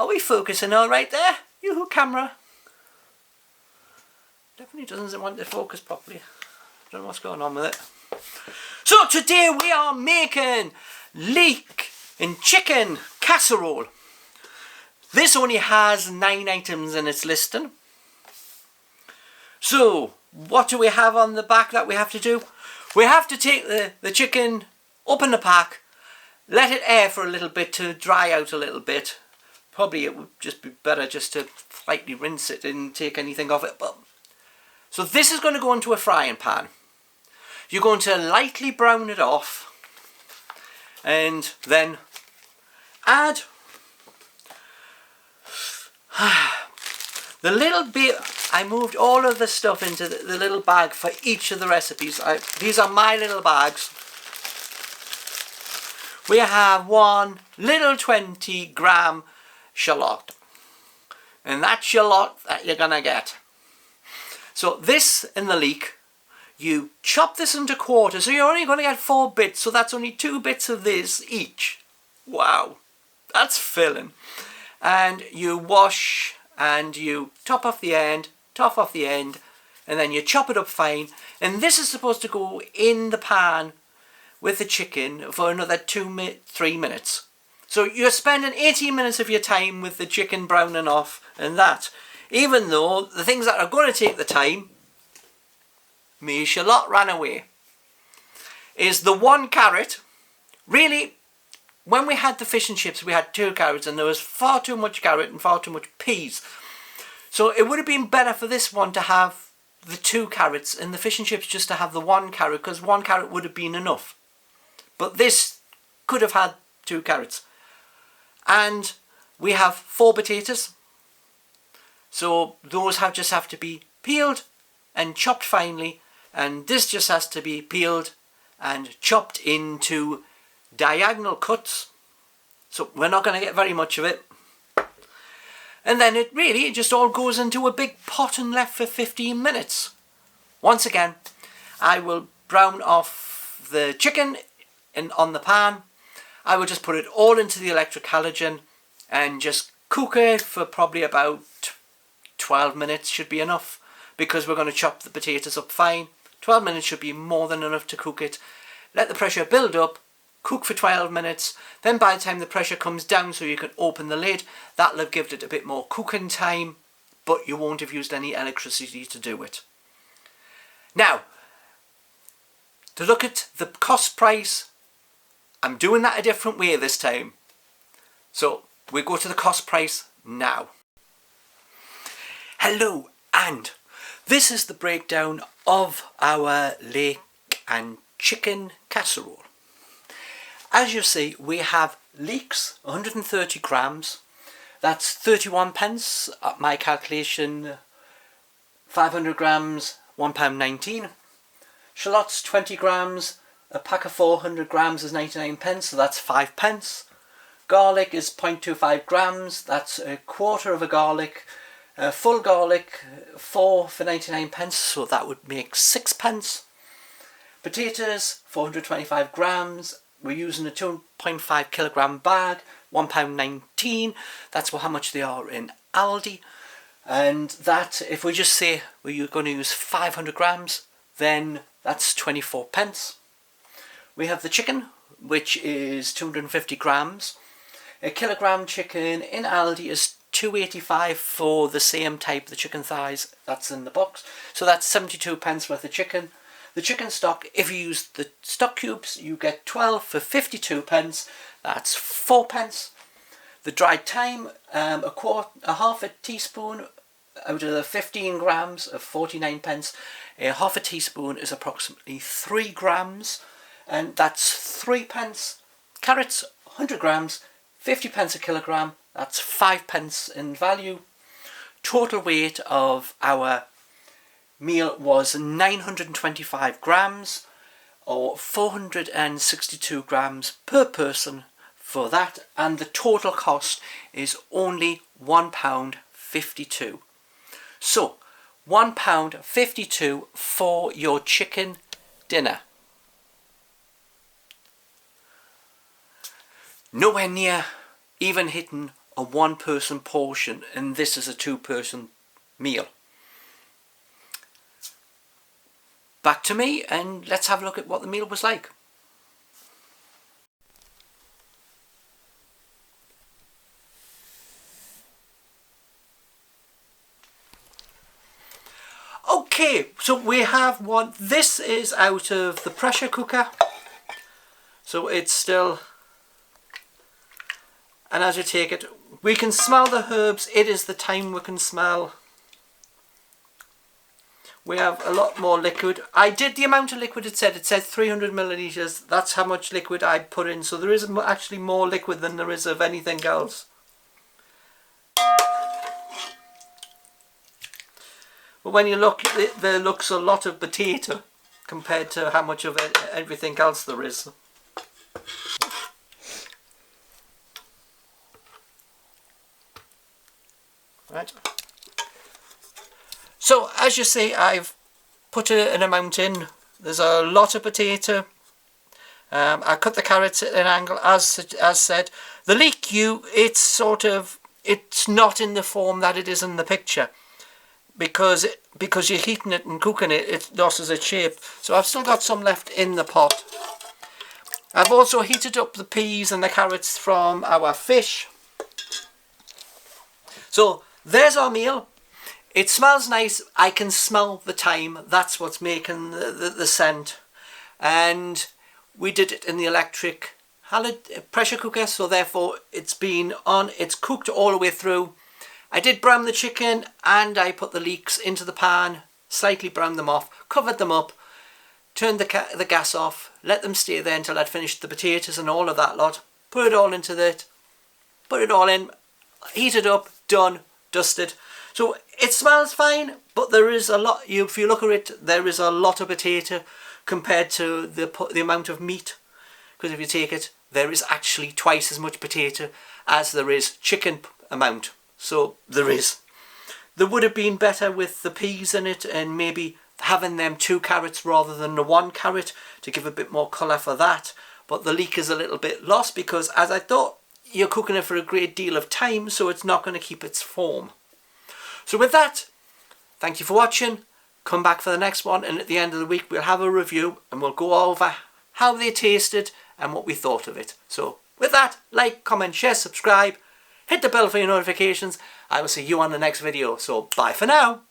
Are we focusing all right there? Yoo-hoo, camera. Definitely doesn't want to focus properly. I don't know what's going on with it. So today we are making leek and chicken casserole. This only has 9 items in its listing. So what do we have on the back that we have to do? We have to take the chicken, open the pack, let it air for a little bit to dry out a little bit. Probably it would just be better just to slightly rinse it and take anything off it. So this is going to go into a frying pan. You're going to lightly brown it off and then add the little bit. I moved all of the stuff into the little bag for each of the recipes. These are my little bags. We have one little 20-gram shallot, and that's shallot that you're gonna get. So this in the leek, you chop this into quarters, so you're only going to get 4 bits, so that's only 2 bits of this each. Wow, that's filling. And you wash and you top off the end, and then you chop it up fine. And this is supposed to go in the pan with the chicken for another 3 minutes. So you're spending 18 minutes of your time with the chicken browning off and that. Even though the things that are going to take the time, me shallot ran away, is the 1 carrot. Really, when we had the fish and chips, we had 2 carrots and there was far too much carrot and far too much peas. So it would have been better for this one to have the 2 carrots and the fish and chips just to have the 1 carrot, because 1 carrot would have been enough. But this could have had 2 carrots. And we have 4 potatoes. So those just have to be peeled and chopped finely, and this just has to be peeled and chopped into diagonal cuts. So we're not going to get very much of it. And then it just all goes into a big pot and left for 15 minutes. Once again, I will brown off the chicken on the pan. I will just put it all into the electric halogen and just cook it for probably about 12 minutes should be enough, because we're going to chop the potatoes up fine. 12 minutes should be more than enough to cook it. Let the pressure build up, cook for 12 minutes, then by the time the pressure comes down so you can open the lid, that'll have given it a bit more cooking time, but you won't have used any electricity to do it. Now, to look at the cost price, I'm doing that a different way this time. So we go to the cost price now. Hello, and this is the breakdown of our leek and chicken casserole. As you see, we have leeks, 130 grams. That's 31 pence at my calculation. 500 grams, £1.19. Shallots, 20 grams. A pack of 400 grams is 99 pence, so that's 5 pence. Garlic is 0.25 grams. That's a quarter of a garlic. Full garlic, 4 for 99 pence, so that would make 6 pence. Potatoes, 425 grams. We're using a 2.5 kilogram bag, £1.19. That's how much they are in Aldi. And that, if we just say we're going to use 500 grams, then that's 24 pence. We have the chicken, which is 250 grams. A kilogram chicken in Aldi is £2.85 for the same type, the chicken thighs, that's in the box. So that's 72 pence worth of chicken. The chicken stock, if you use the stock cubes, you get 12 for 52 pence. That's 4 pence. The dried thyme, a half a teaspoon out of the 15 grams of 49 pence. A half a teaspoon is approximately 3 grams, and that's 3 pence. Carrots, 100 grams, 50 pence a kilogram. That's 5 pence in value. Total weight of our meal was 925 grams, or 462 grams per person for that, and the total cost is only £1.52. So £1.52 for your chicken dinner. Nowhere near even hitting a one-person portion, and this is a two-person meal. Back to me, and let's have a look at what the meal was like. Okay, so we have one. This is out of the pressure cooker, so it's still, and as you take it, we can smell the herbs. It is the thyme we can smell. We have a lot more liquid. I did the amount of liquid it said 300 milliliters. That's how much liquid I put in, so there is actually more liquid than there is of anything else. But when you look, there looks a lot of potato compared to how much of everything else there is. Right. So as you see, I've put an amount in. There's a lot of potato. I cut the carrots at an angle, as said. The leek, it's not in the form that it is in the picture. Because you're heating it and cooking it, it loses its shape. So I've still got some left in the pot. I've also heated up the peas and the carrots from our fish. So there's our meal. It smells nice. I can smell the thyme. That's what's making the scent. And we did it in the electric pressure cooker, so therefore it's cooked all the way through. I did brown the chicken, and I put the leeks into the pan, slightly browned them off, covered them up, turned the gas off, let them stay there until I'd finished the potatoes and all of that lot. Put it all into that, put it all in, heated up, done, dusted. So it smells fine, but there is a lot, if you look at it, there is a lot of potato compared to the amount of meat. Because if you take it, there is actually twice as much potato as there is chicken amount. So there would have been better with the peas in it, and maybe having them 2 carrots rather than the 1 carrot to give a bit more colour for that. But the leek is a little bit lost because, as I thought, you're cooking it for a great deal of time, so it's not going to keep its form. So with that, thank you for watching. Come back for the next one, and at the end of the week we'll have a review and we'll go over how they tasted and what we thought of it. So with that, like, comment, share, subscribe. Hit the bell for your notifications. I will see you on the next video. So bye for now.